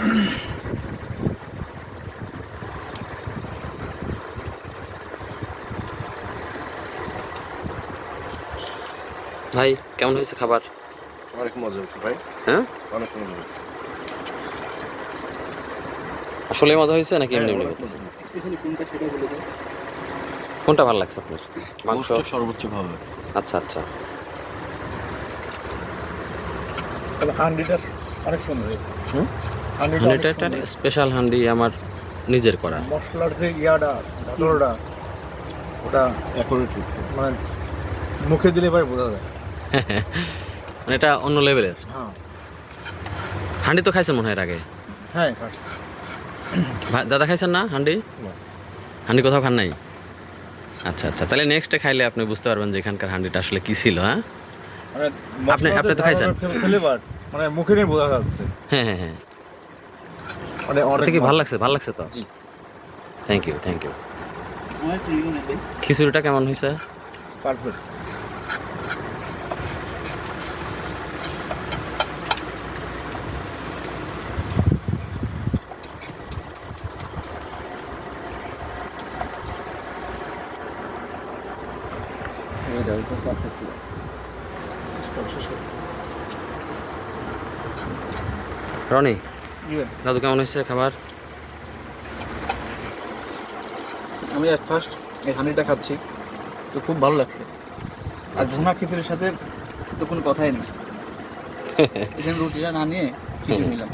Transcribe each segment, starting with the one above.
ভাই কেমন হয়েছে খাবার? অনেক মজা হয়েছে ভাই। হ্যাঁ, অনেক মজা হয়েছে। আসলে মজা হয়েছে নাকি এমনি এমনি? স্পেশালি কোনটা সেটা বলে দাও। কোনটা ভালো লাগছে আপনার? মাংস? সর্বোচ্চ ভালো লাগছে। আচ্ছা আচ্ছা। তবে হান্ডিটা অনেক সুন্দর হয়েছে। হান্ডিটা একটা স্পেশাল হান্ডি আমার নিজের করা। মশলার যে ইয়াটা ঝাঁঝরটা ওটা অ্যাকুরেট হয়েছে। মানে মুখে দিলে পরে বোঝা যায়। মানে এটা অন্য লেভেলের হ্যাঁ হান্ডি। তো খাইছেন মনে হয় এর আগে? হ্যাঁ দাদা খাইছেন না হান্ডি? না। হান্ডি কোথাও খান নাই? আচ্ছা আচ্ছা, তাহলে নেক্সটে খাইলে আপনি বুঝতে পারবেন যে এখানকার হান্ডিটা আসলে কি ছিল। হ্যাঁ, মানে আপনি তো খাইছেন? ফ্লেভার মানে মুখে নিয়ে বোঝা যাচ্ছে। হ্যাঁ হ্যাঁ হ্যাঁ, মানে অনেক কি ভালো লাগছে? ভালো লাগছে তো? জি। Thank you thank you. খিচুড়িটা কেমন হয়েছে? পারফেক্ট। রনি, দাদু কেমন হয়েছে খাবার? আমি এট ফার্স্ট এই হানিটা খাচ্ছি তো খুব ভালো লাগছে। আর ভুনা খিচুড়ির সাথে তো কোনো কথাই নেই। এখানে রুটিটা না নিয়ে খিচুড়ি নিলাম।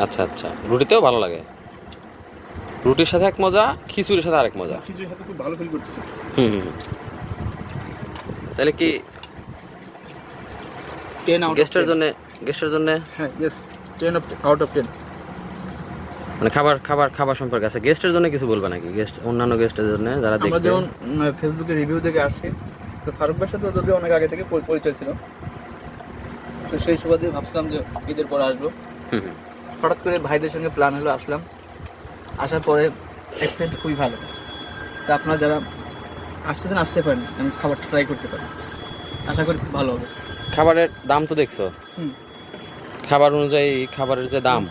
আচ্ছা আচ্ছা, রুটিতেও ভালো লাগে। রুটির সাথে এক মজা, খিচুড়ির সাথে আরেক মজা। খিচুড়ির সাথে খুব ভালো ফিল করতেছি। তাহলে কি 10 আউট গেস্টের জন্য হ্যাঁ ইয়েস 10 আউট অফ 10। মানে খাবার সম্পর্কে আছে, গেস্টের জন্য কিছু বলবে নাকি? অন্যান্য গেস্টের জন্য যারা আমরা দেখবে। যেমন ফেসবুকে রিভিউ দেখে আসছি, তো ফারুক ভাইয়ের সাথে যদিও অনেক আগে থেকে পরিচয় ছিল, তো সেই সুবাদে ভাবছিলাম যে ঈদের পর আসবো। হঠাৎ করে ভাইদের সঙ্গে প্ল্যান হলো, আসলাম। আসার পরে এক্সপিরিয়েন্স খুবই ভালো। তা আপনারা যারা আসতে পারেন, আমি খাবারটা ট্রাই করতে পারি, আশা করি খুব ভালো হবে। খাবারের দাম তো দেখছো? খাবার অনুযায়ী খাবারের যে দাম,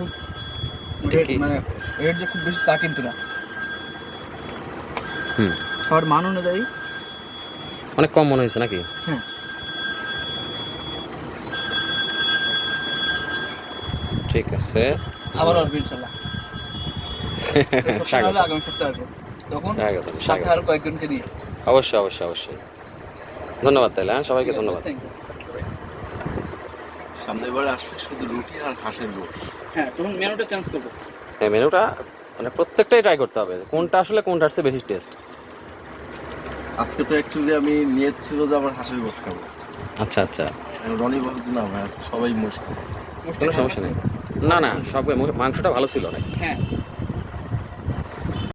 মানে রেট যে খুব বেশি তা কিন্তু না। খাবার মান অনুযায়ী অনেক কম মনে হয়েছে নাকি? হ্যাঁ। ঠিক আছে, আবার আসবে ইনশাল্লাহ। আগামী সপ্তাহে আসবো, তখন সাথে আরো কয়েকজনকে নিয়ে। অবশ্যই অবশ্যই অবশ্যই। ধন্যবাদ তাহলে। হ্যাঁ, সবাইকে ধন্যবাদ। সামনের বারে আসলে শুধু রুটি আর হাঁসের গোশ। হ্যাঁ, তখন মেনুটা চেঞ্জ করবো। হ্যাঁ, মেনুটা মানে প্রত্যেকটাই ট্রাই করতে হবে, কোনটা আসলে কোনটার চেয়ে বেশি টেস্ট। আজকে তো অ্যাকচুয়ালি আমি নিয়ত ছিল যে আমার হাঁসের গোশ খাবো। আচ্ছা আচ্ছা, রনি বলতো না ভাই আজকে সবাই মোষ খাবো। কোনো সমস্যা নেই। না না, সব মাংসটা ভালো ছিল অনেক। হ্যাঁ।